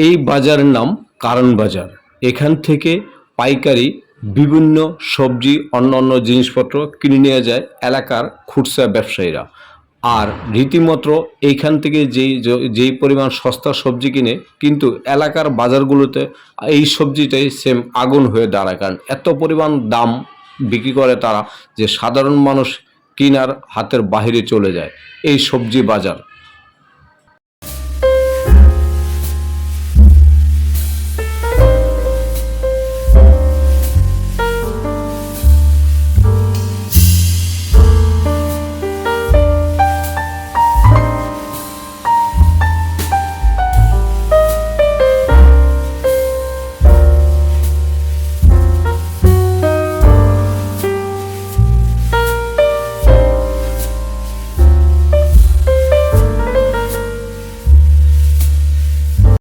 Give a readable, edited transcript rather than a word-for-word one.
এই বাজারের নাম কারণ বাজার। এখান থেকে পাইকারি বিভিন্ন সবজি অন্যান্য জিনিসপত্র কিনে নিয়ে যায় এলাকার খুচরা ব্যবসায়ীরা। আর রীতিমতো এইখান থেকে যেই পরিমাণ সস্তা সবজি কিনে, কিন্তু এলাকার বাজারগুলোতে এই সবজিটাই সেম আগুন হয়ে দাঁড়ায়, কারণ এত পরিমাণ দাম বিক্রি করে তারা যে সাধারণ মানুষ কিনার হাতের বাহিরে চলে যায়। এই সবজি বাজার